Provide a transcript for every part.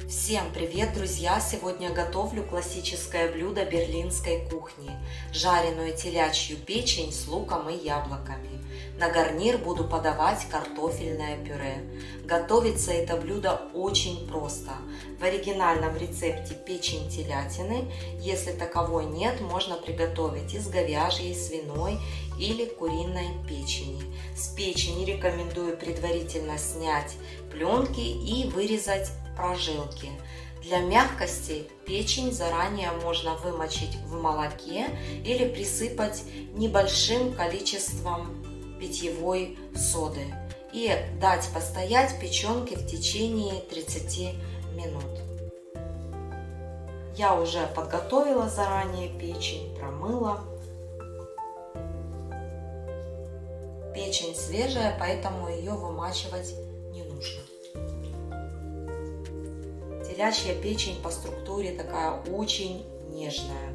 Всем привет, друзья! Сегодня готовлю классическое блюдо берлинской кухни – жареную телячью печень с луком и яблоками. На гарнир буду подавать картофельное пюре. Готовится это блюдо очень просто. В оригинальном рецепте печень телятины, если таковой нет, можно приготовить из говяжьей, свиной или куриной печени. С печени рекомендую предварительно снять пленки и вырезать прожилки. Для мягкости печень заранее можно вымочить в молоке или присыпать небольшим количеством питьевой соды и дать постоять печенке в течение 30 минут. Я уже подготовила заранее печень, промыла. Печень свежая, поэтому ее вымачивать не нужно. Телячья печень по структуре такая очень нежная.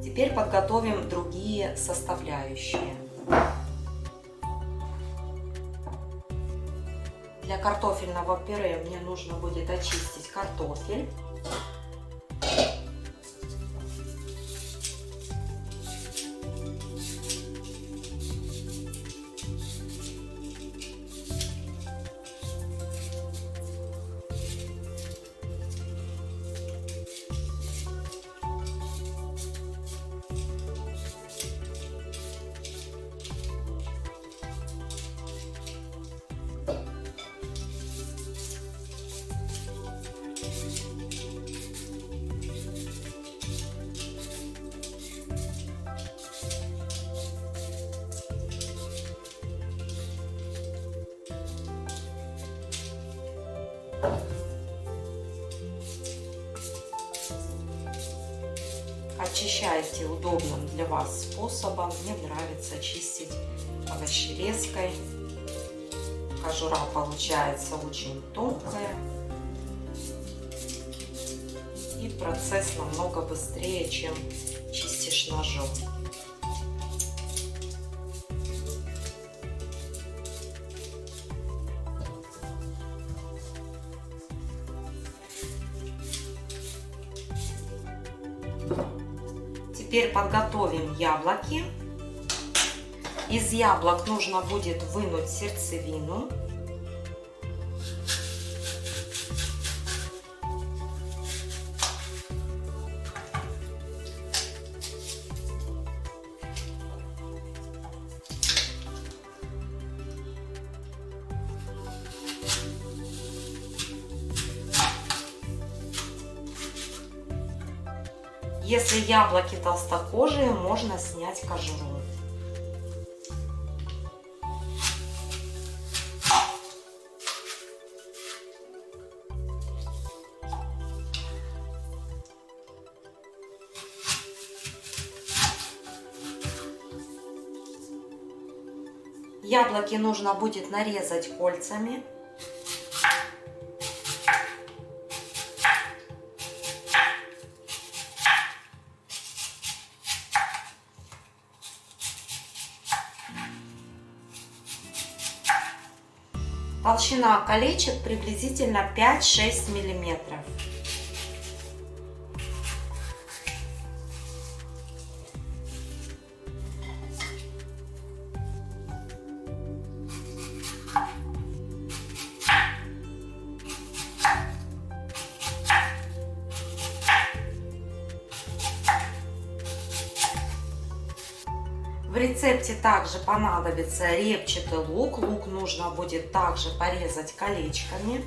Теперь подготовим другие составляющие. Для картофельного пюре мне нужно будет очистить картофель. Очищайте удобным для вас способом. Мне нравится чистить овощерезкой. Кожура получается очень тонкая. И процесс намного быстрее, чем чистишь ножом. Теперь подготовим яблоки. Из яблок нужно будет вынуть сердцевину. Если яблоки толстокожие, можно снять кожуру. Яблоки нужно будет нарезать кольцами. Толщина колечек приблизительно 5-6 миллиметров. В рецепте также понадобится репчатый лук. Лук нужно будет также порезать колечками.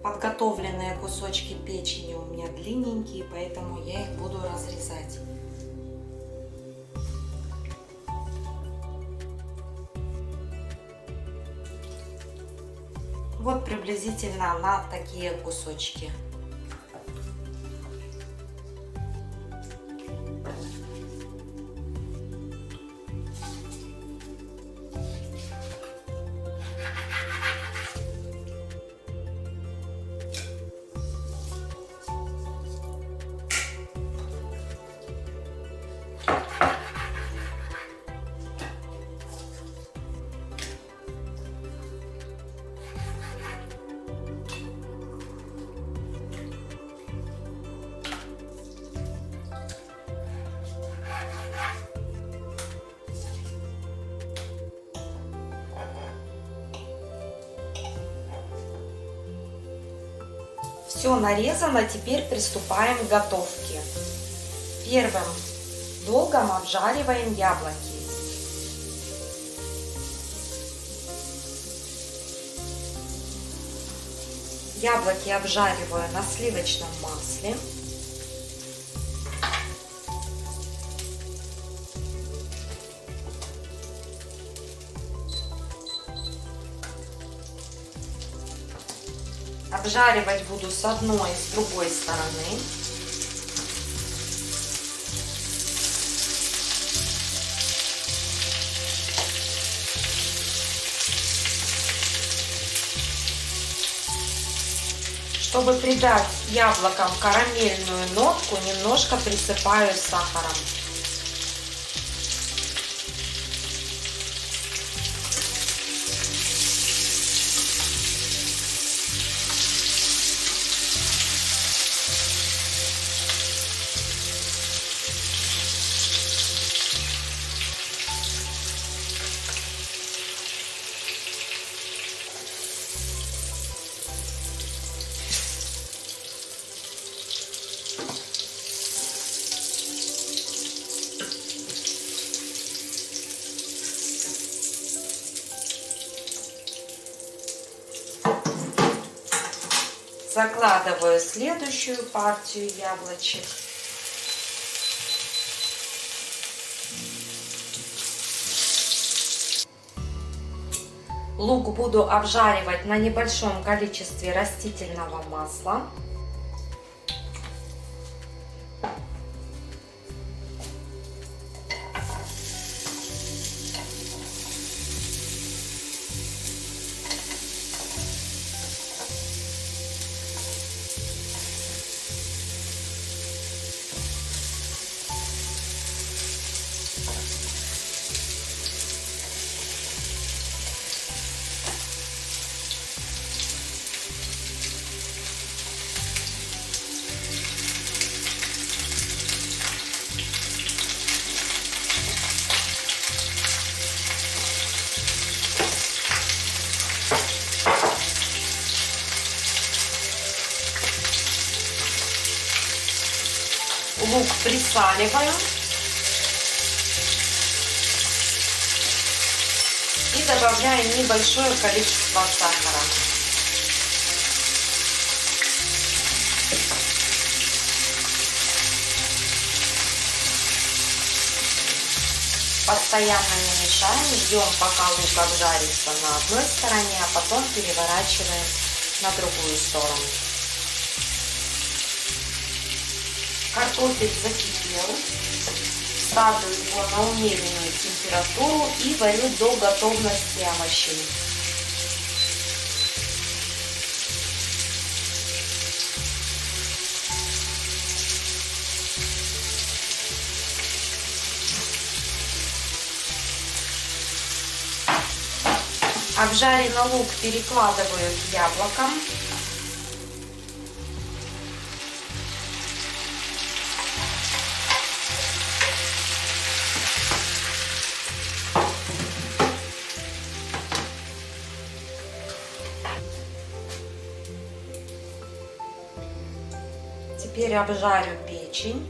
Подготовленные кусочки печени у меня длинненькие, поэтому я их буду разрезать. Вот приблизительно на такие кусочки. Все нарезано, теперь приступаем к готовке. Первым долгом обжариваем яблоки. Яблоки обжариваю на сливочном масле. Обжаривать буду с одной и с другой стороны. Чтобы придать яблокам карамельную нотку, немножко присыпаю сахаром. Закладываю следующую партию яблочек. Лук буду обжаривать на небольшом количестве растительного масла. Лук присаливаю и добавляю небольшое количество сахара. Постоянно не мешаем, ждем, пока лук обжарится на одной стороне, а потом переворачиваем на другую сторону. Картофель закипел, ставлю его на умеренную температуру и варю до готовности овощей. Обжаренный лук перекладываю к яблокам. Теперь обжарю печень.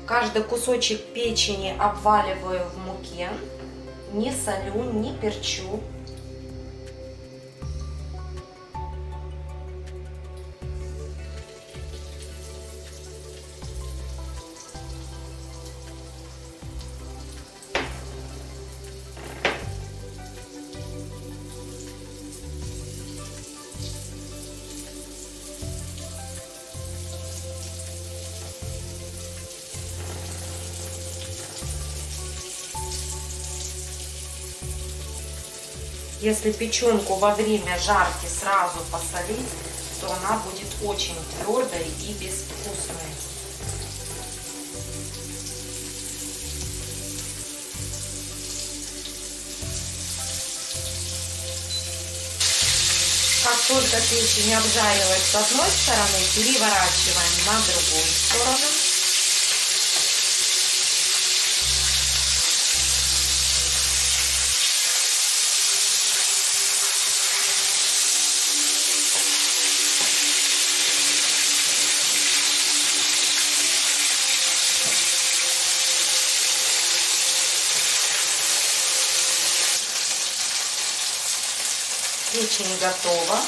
Каждый кусочек печени обваливаю в муке, не солю, не перчу. Если печенку во время жарки сразу посолить, то она будет очень твердой и безвкусной. Как только печень обжарилась с одной стороны, переворачиваем на другую сторону. Печень готова.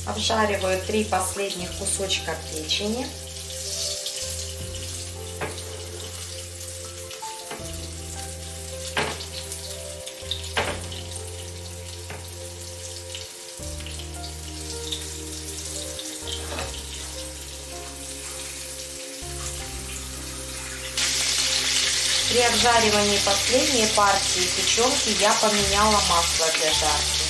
Обжариваю 3 последних кусочка печени. При обжаривании последней партии печенки я поменяла масло для жарки.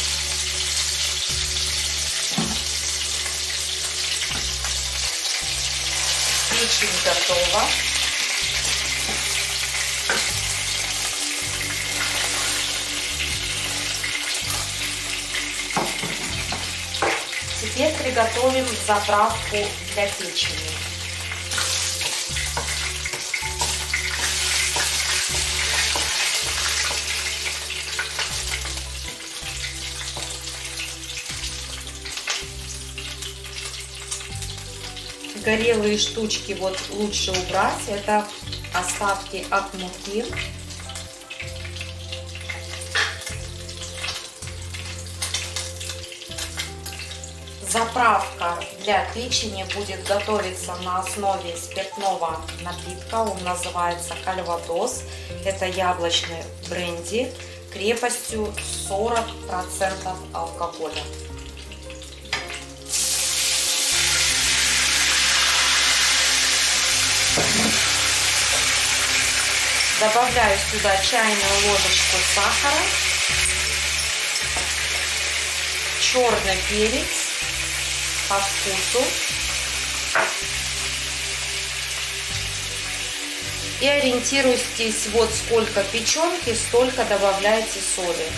Печень готова. Теперь приготовим заправку для печени. Горелые штучки вот лучше убрать, это остатки от муки. Заправка для печени будет готовиться на основе спиртного напитка, он называется кальвадос, это яблочный бренди крепостью 40% алкоголя. Добавляю сюда чайную ложечку сахара, черный перец по вкусу и ориентируйтесь, вот сколько печенки, столько добавляйте соли.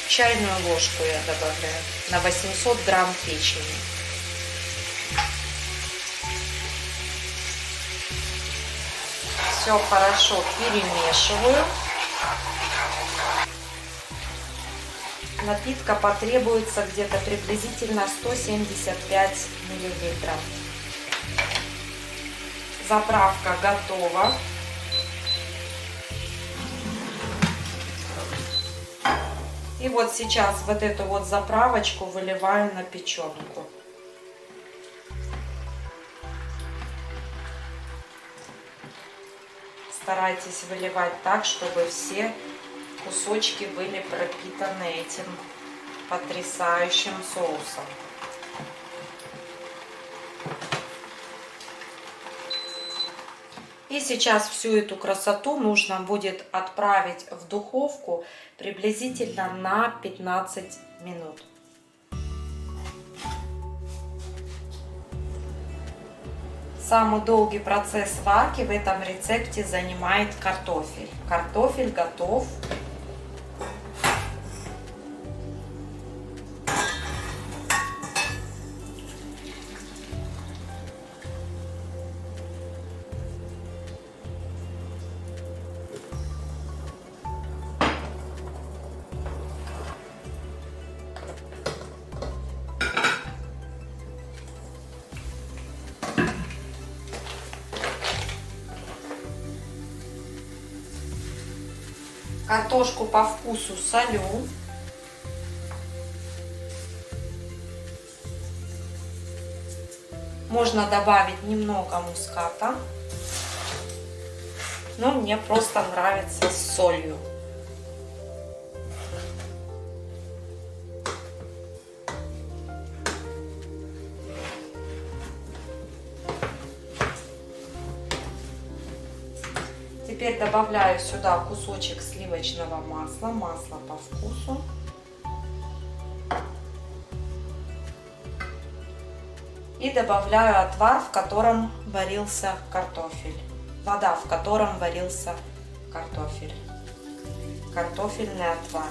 Чайную ложку я добавляю на 800 грамм печени. Все хорошо перемешиваю. Напитка потребуется где-то приблизительно 175 миллилитров. Заправка готова. И вот сейчас вот эту вот заправочку выливаю на печенку. Старайтесь выливать так, чтобы все кусочки были пропитаны этим потрясающим соусом. И сейчас всю эту красоту нужно будет отправить в духовку приблизительно на 15 минут. Самый долгий процесс варки в этом рецепте занимает картофель. Картофель готов. Картошку по вкусу солю. Можно добавить немного муската, но мне просто нравится с солью. Теперь добавляю сюда кусочек сливочного масла, масло по вкусу. И добавляю отвар, в котором варился картофель. Вода, в котором варился картофель. Картофельный отвар.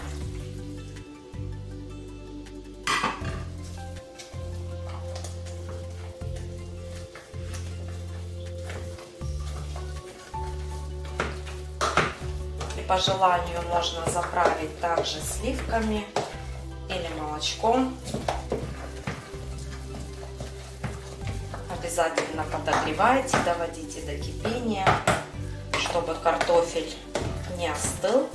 По желанию можно заправить также сливками или молочком. Обязательно подогревайте, доводите до кипения, чтобы картофель не остыл.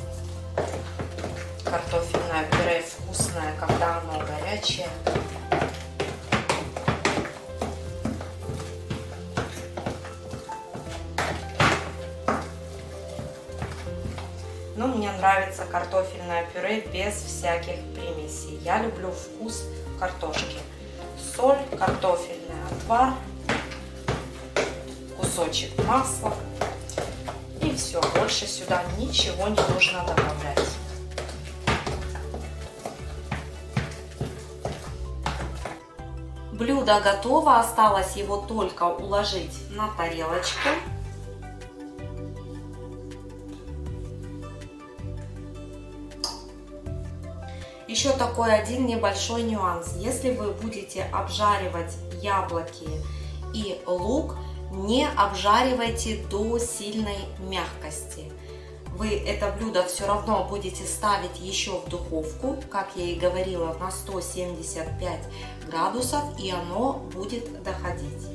Картофельное пюре вкусное, когда оно горячее. Но мне нравится картофельное пюре без всяких примесей. Я люблю вкус картошки. Соль, картофельный отвар, кусочек масла. И все, больше сюда ничего не нужно добавлять. Блюдо готово, осталось его только уложить на тарелочку. Еще такой один небольшой нюанс. Если вы будете обжаривать яблоки и лук, не обжаривайте до сильной мягкости. Вы это блюдо все равно будете ставить еще в духовку, как я и говорила, на 175 градусов, и оно будет доходить.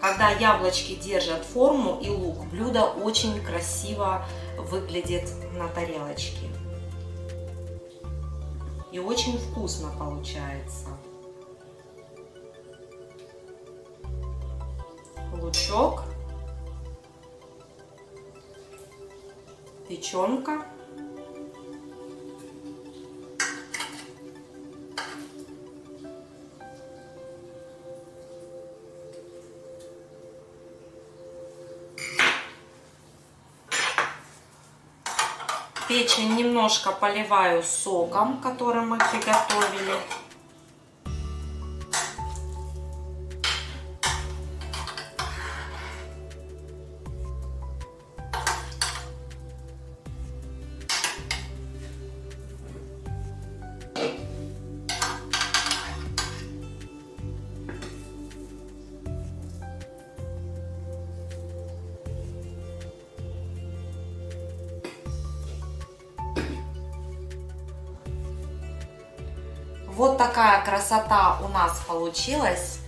Когда яблочки держат форму и лук, блюдо очень красиво выглядит на тарелочке. И очень вкусно получается. Лучок, печенка. Печень немножко поливаю соком, который мы приготовили. Вот такая красота у нас получилась.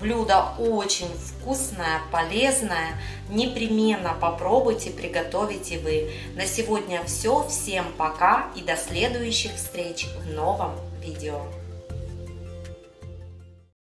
Блюдо очень вкусное, полезное. Непременно попробуйте, приготовить и вы. На сегодня все. Всем пока и до следующих встреч в новом видео.